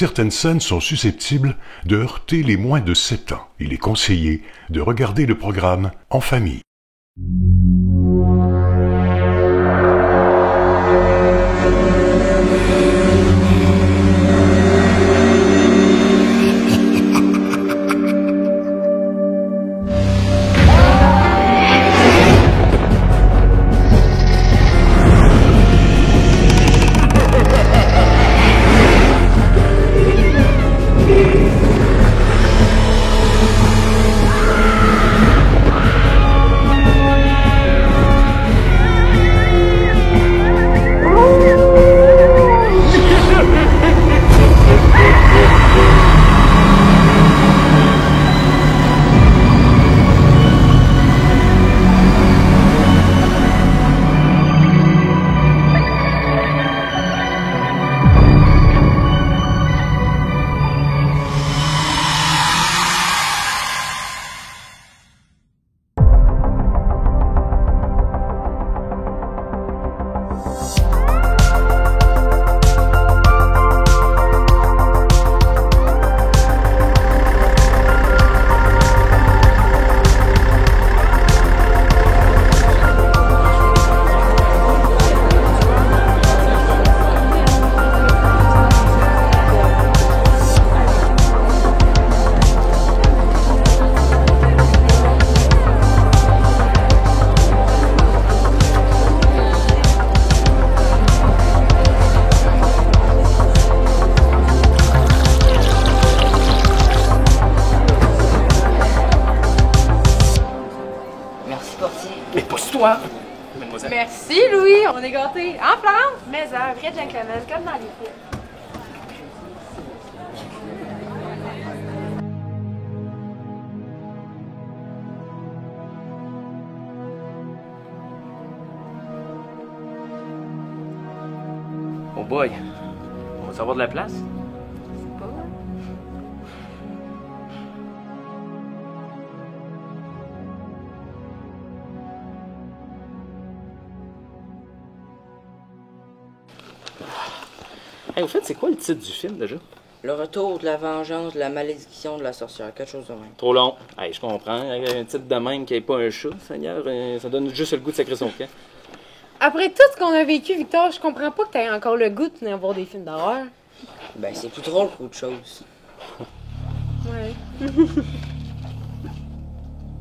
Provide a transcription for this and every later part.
certaines scènes sont susceptibles de heurter les moins de 7 ans. Il est conseillé de regarder le programme en famille. Mais pousse-toi, mademoiselle. Merci, Louis, on est gâtés. En flamme? Mais un vrai gentleman, comme dans les films. Oh boy, on va savoir de la place? C'est pas vrai. Hey, au fait, c'est quoi le titre du film déjà? Le retour de la vengeance, de la malédiction de la sorcière, quelque chose de même. Trop long. Hey, je comprends. Un titre de même qui n'est pas un chat, Seigneur, ça donne juste le goût de sacrer son camp. Après tout ce qu'on a vécu, Victor, je comprends pas que t'aies encore le goût de venir voir des films d'horreur. Ben, c'est plus drôle qu'autre chose. Ouais.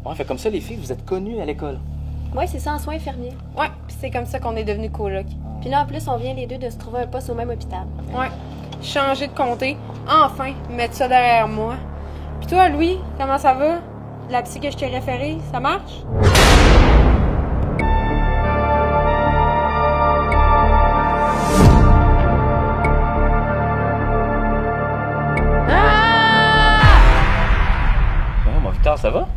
Ouais, fait comme ça, les filles, vous êtes connues à l'école. Ouais, c'est ça, en soins infirmiers. Ouais, pis c'est comme ça qu'on est devenus colocs. Puis là, en plus, on vient les deux de se trouver un poste au même hôpital. Ouais. Changer de comté. Enfin, mettre ça derrière moi. Pis toi, Louis, comment ça va? La psy que je t'ai référée, ça marche? Bon, Victor, ça va?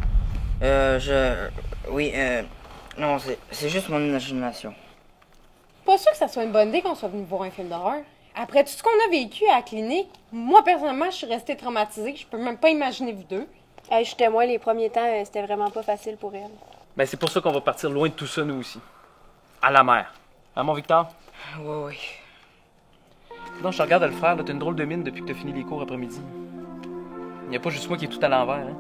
Oui, non, c'est juste mon imagination. Pas sûr que ça soit une bonne idée qu'on soit venu voir un film d'horreur. Après tout ce qu'on a vécu à la clinique, moi, personnellement, je suis restée traumatisée. Je peux même pas imaginer vous deux. Hey, je suis témoin, les premiers temps, c'était vraiment pas facile pour elle. Ben, c'est pour ça qu'on va partir loin de tout ça, nous aussi. À la mer. Hein, mon Victor? Oui. Non, je te regarde à le faire, là, t'as une drôle de mine depuis que t'as fini les cours après-midi. Y a pas juste moi qui est tout à l'envers, hein?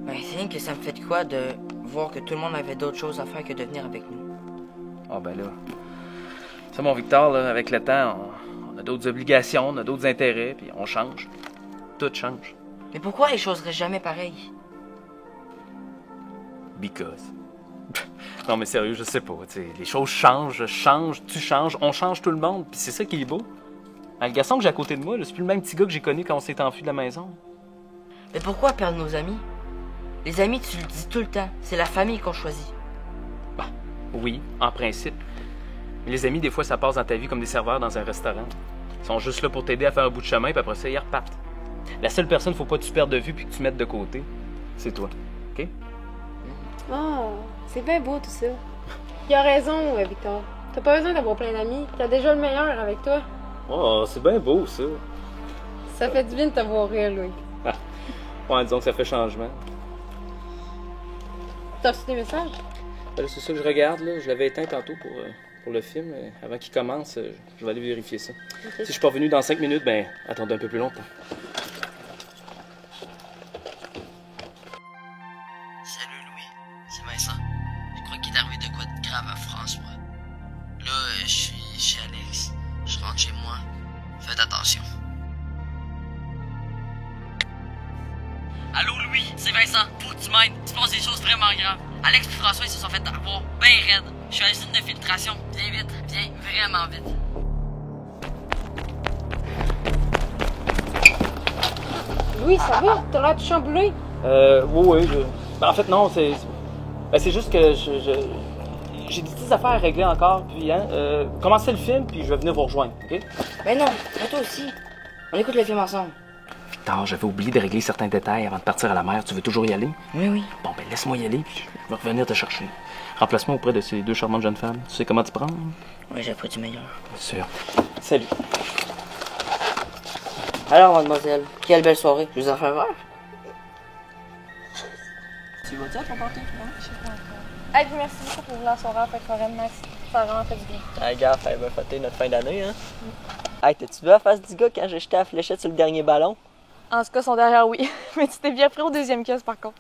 Ben, c'est rien que ça me fait de quoi de voir que tout le monde avait d'autres choses à faire que de venir avec nous. Ah, ben là. Ça, mon Victor, là, avec le temps, on a d'autres obligations, on a d'autres intérêts, puis on change. Tout change. Mais pourquoi les choses restent jamais pareilles? Because. Non, mais sérieux, je sais pas. T'sais, les choses changent, je change, tu changes, on change tout le monde, puis c'est ça qui est beau. Le garçon que j'ai à côté de moi, là, c'est plus le même petit gars que j'ai connu quand on s'est enfui de la maison. Mais pourquoi perdre nos amis? Les amis, tu le dis tout le temps, c'est la famille qu'on choisit. Bah, oui, en principe. Mais les amis, des fois, ça passe dans ta vie comme des serveurs dans un restaurant. Ils sont juste là pour t'aider à faire un bout de chemin, puis après ça, ils repartent. La seule personne, faut pas que tu perdes de vue puis que tu mettes de côté, c'est toi. OK? Oh, c'est bien beau tout ça. Il a raison, Victor. T'as pas besoin d'avoir plein d'amis. T'as déjà le meilleur avec toi. Oh, c'est bien beau, ça. Ça fait du bien de te voir rire, Louis. Ouais, disons que ça fait changement. T'as reçu des messages? Ben là, c'est ça que je regarde, là. Je l'avais éteint tantôt pour pour le film. Avant qu'il commence, je vais aller vérifier ça. Si je suis pas revenu dans 5 minutes, ben, attendez un peu plus longtemps. Salut Louis, c'est Vincent. Je crois qu'il est arrivé de quoi de grave à François. Là, je suis chez Alex. Je rentre chez moi. Faites attention. Allô Louis, c'est Vincent. Faut que tu m'aides. Il se passe des choses vraiment graves. Alex et François, ils se sont fait avoir bien raides. Je suis à l'usine de filtration. Viens vite, viens vraiment vite. Louis, ça va? T'as l'air tout chamboulé. Oui. Ben, en fait, non, c'est juste que j'ai des petites affaires à régler encore, puis, commencez le film, puis je vais venir vous rejoindre, OK? Ben non, toi aussi. On écoute le film ensemble. Victor, j'avais oublié de régler certains détails avant de partir à la mer. Tu veux toujours y aller? Oui. Bon, ben laisse-moi y aller, puis je vais revenir te chercher. Remplace-moi auprès de ces deux charmantes jeunes femmes. Tu sais comment t'y prendre? Oui, j'ai appris du meilleur. Sûr. Salut. Alors, mademoiselle, quelle belle soirée. Je vous en fais voir. Tu vas-tu à ton party? Hey, puis merci beaucoup pour la soirée avec Corinne, Max. Ça a vraiment fait du bien. Ah, gars, elle m'a fêté notre fin d'année, hein? Hey, t'as-tu vu la face du gars quand j'ai jeté la fléchette sur le dernier ballon? En tout cas, son derrière, oui. Mais tu t'es bien pris au deuxième caisse, par contre.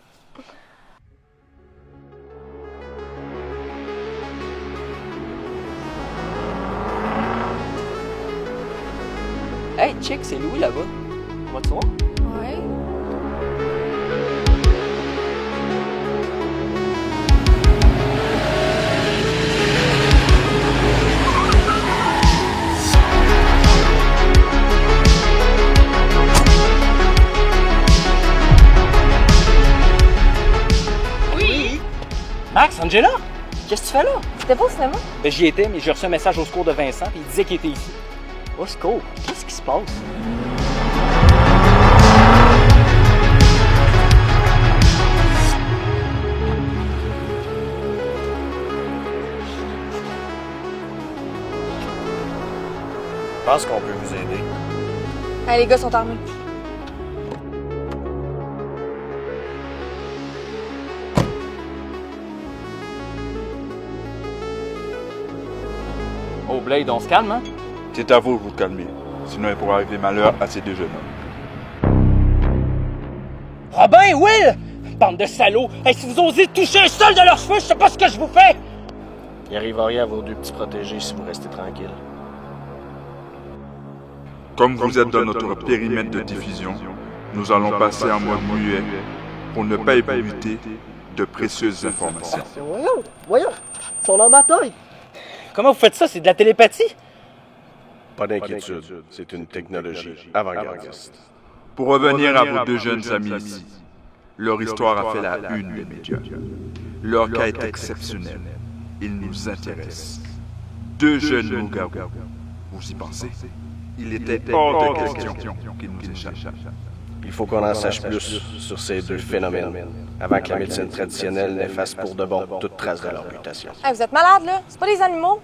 Hey, check, c'est Louis là-bas. Vas-tu voir? Ouais. Max, Angela? Qu'est-ce que tu fais là? C'était pas au cinéma? Ben, j'y étais, mais j'ai reçu un message au secours de Vincent, puis il disait qu'il était ici. Au secours, qu'est-ce qui se passe? Je pense qu'on peut vous aider. Hey, les gars sont armés. Oh, Blade, on se calme, hein? C'est à vous de vous calmer, sinon il pourra arriver malheur à ces deux jeunes hommes. Robin, Will! Bande de salauds! Hey, si vous osez toucher un seul de leurs cheveux, je sais pas ce que je vous fais! Il arrivera rien à vos deux petits protégés si vous restez tranquille. Comme vous êtes dans notre périmètre de diffusion, nous allons passer en mode muet pour ne pas ébruiter de précieuses informations. Voyons, ils sont dans ma tête. Comment vous faites ça? C'est de la télépathie? Pas d'inquiétude, c'est une technologie avant-gardiste. Pour revenir à vos deux jeunes amis ici, leur histoire a fait la une des médias. Leur cas est exceptionnel. Il nous intéresse. Deux jeunes loups-garous. Vous y pensez? Il était hors de question qu'ils nous échappent. Il faut qu'on en sache plus sur ces deux phénomènes, avant que la médecine traditionnelle n'efface pour de bon toute trace de leur mutation. Hey, vous êtes malades, là? C'est pas des animaux?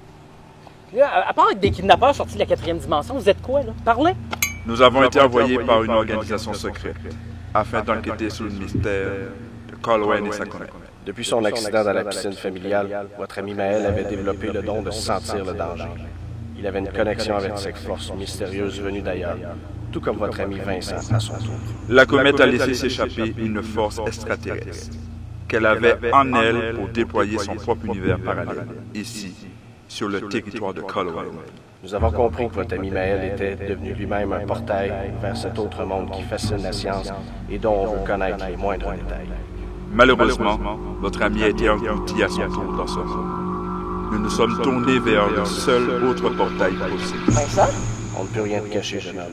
Là, à part être des kidnappeurs sortis de la 4e dimension, vous êtes quoi, là? Parlez! Nous avons été envoyés par une organisation secrète afin d'enquêter sur le mystère de Colwyn et sa connexion. Depuis son accident dans la piscine familiale, votre ami Maël avait développé le don de sentir le danger. Il avait une connexion avec cette force mystérieuse venue d'ailleurs, tout comme votre ami Vincent à son tour. La comète a laissé s'échapper une force extraterrestre qu'elle avait en elle pour déployer son propre univers parallèle, ici, sur le territoire de Colwyn. Nous avons compris que votre ami Maël était devenu lui-même un portail vers cet autre monde qui fascine la science et dont on veut connaître les moindres détails. Malheureusement, votre ami a été englouti à son tour dans ce monde. Nous nous sommes tournés vers le seul autre portail possible. Vincent? On ne peut rien te cacher, jeune homme.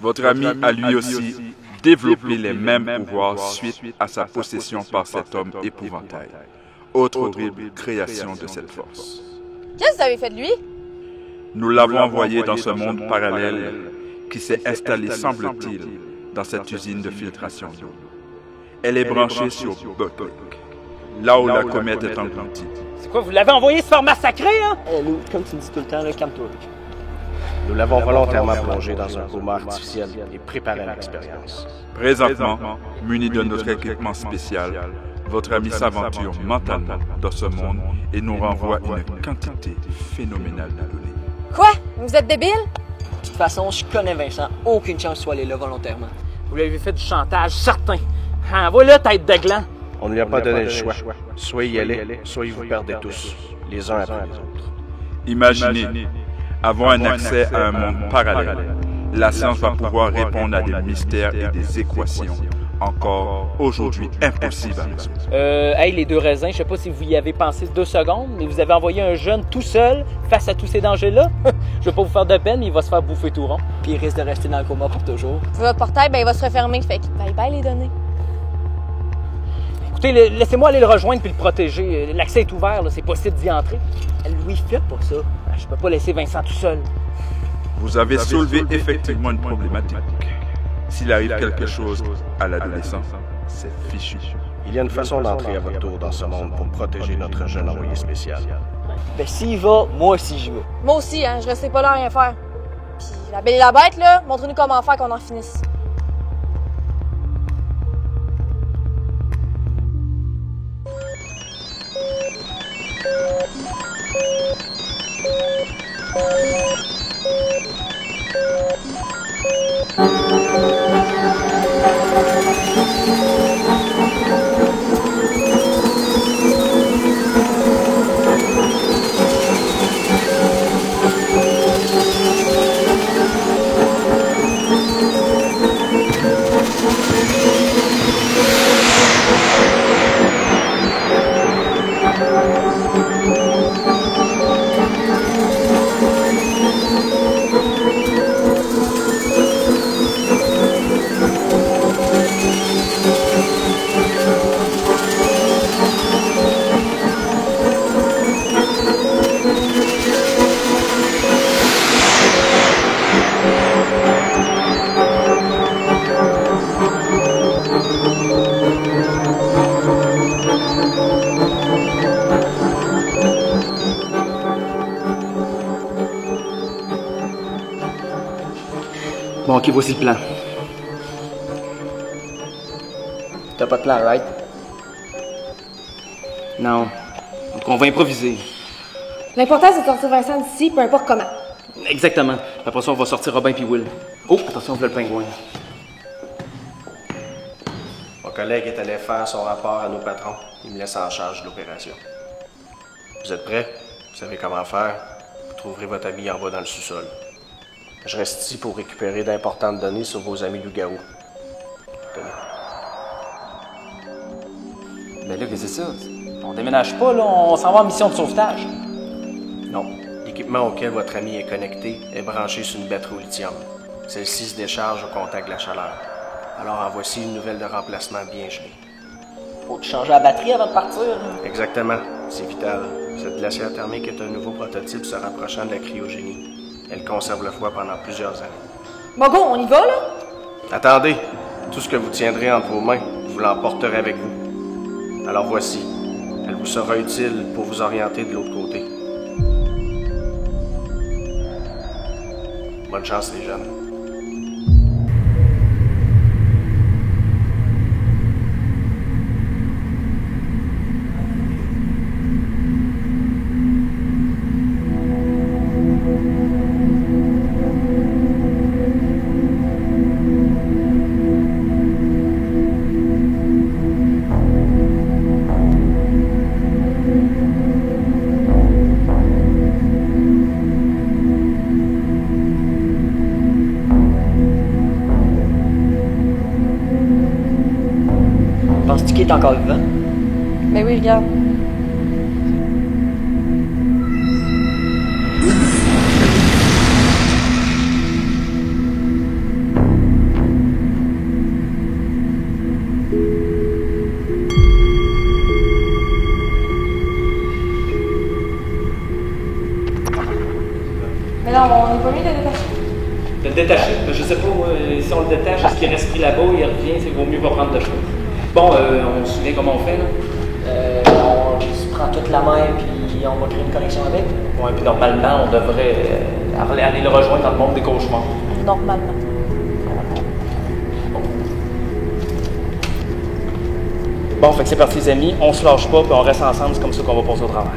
Votre ami a lui aussi développé les mêmes pouvoirs suite à sa possession par cet homme épouvantail. Autre horrible création de cette force. Qu'est-ce que vous avez fait de lui? Nous l'avons envoyé dans ce monde parallèle qui s'est installé, semble-t-il, dans cette usine de filtration d'eau. Elle est branchée sur Buckwick, là où la comète est engloutie. C'est quoi, vous l'avez envoyé se faire massacrer, hein? Lou, comme tu me dis tout le temps, là, calme-toi. Nous l'avons volontairement plongé dans un coma artificiel et préparé à l'expérience. Présentement, munis de notre équipement spécial, Votre ami s'aventure mentalement dans ce monde et nous renvoie une quantité phénoménale de données. Quoi? Vous êtes débile? De toute façon, je connais Vincent. Aucune chance qu'il soit allé là volontairement. Vous lui avez fait du chantage, certain. Envoie-le, tête de gland. On ne lui a pas donné le choix. Soit y aller, soit y vous perdez tous, les uns après les autres. Imaginez, avoir un accès à un monde parallèle. La science va pouvoir répondre à des mystères et des équations encore aujourd'hui impossibles à résoudre. Hey, les deux raisins, je sais pas si vous y avez pensé 2 secondes, mais vous avez envoyé un jeune tout seul face à tous ces dangers-là. Je veux pas vous faire de peine, mais il va se faire bouffer tout rond. Puis il risque de rester dans le coma pour toujours. Votre portail, ben il va se refermer, fait que bye bye les données. Écoutez, laissez-moi aller le rejoindre puis le protéger. L'accès est ouvert, là, c'est possible d'y entrer. Louis, fais pas ça. Je peux pas laisser Vincent tout seul. Vous avez soulevé effectivement une problématique. S'il arrive quelque chose à l'adolescent, c'est fichu. Il y a une façon d'entrer à votre tour dans ce monde pour protéger notre jeune envoyé spécial. Ben s'il va, moi aussi j'y vais. Moi aussi, hein, je restais pas là à rien faire. Puis la belle et la bête, là, montrez-nous comment faire qu'on en finisse. Bon, ok, voici le plan. T'as pas de plan, right? Non. Donc on va improviser. L'important, c'est de sortir Vincent d'ici, peu importe comment. Exactement. Après ça, on va sortir Robin puis Will. Oh, attention, on veut le pingouin. Mon collègue est allé faire son rapport à nos patrons. Il me laisse en charge de l'opération. Vous êtes prêts? Vous savez comment faire? Vous trouverez votre ami en bas dans le sous-sol. Je reste ici pour récupérer d'importantes données sur vos amis loups-garous. Tenez. Ben là, qu'est-ce que c'est ça? On déménage pas, là. On s'en va en mission de sauvetage. Non. L'équipement auquel votre ami est connecté est branché sur une batterie au lithium. Celle-ci se décharge au contact de la chaleur. Alors en voici une nouvelle de remplacement bien gelée. Faut te changer la batterie avant de partir. Exactement. C'est vital. Cette glacière thermique est un nouveau prototype se rapprochant de la cryogénie. Elle conserve le froid pendant plusieurs années. Bon, go, on y va, là? Attendez. Tout ce que vous tiendrez entre vos mains, vous l'emporterez avec vous. Alors voici. Elle vous sera utile pour vous orienter de l'autre côté. Bonne chance, les jeunes. Penses-tu qu'il est encore vivant? Ben oui, regarde. Mais non, on n'est pas mieux de détacher. De le détacher? Je sais pas, moi, si on le détache, est-ce qu'il reste pris là-bas, il revient, c'est vaut mieux pas prendre de choses. Bon, on se souvient comment on fait, là? On se prend toute la main puis on va créer une connexion avec. Ouais, puis normalement, on devrait aller le rejoindre dans le monde des cauchemars. Normalement. Bon, fait que c'est parti les amis, on se lâche pas, puis on reste ensemble, c'est comme ça qu'on va passer au travers.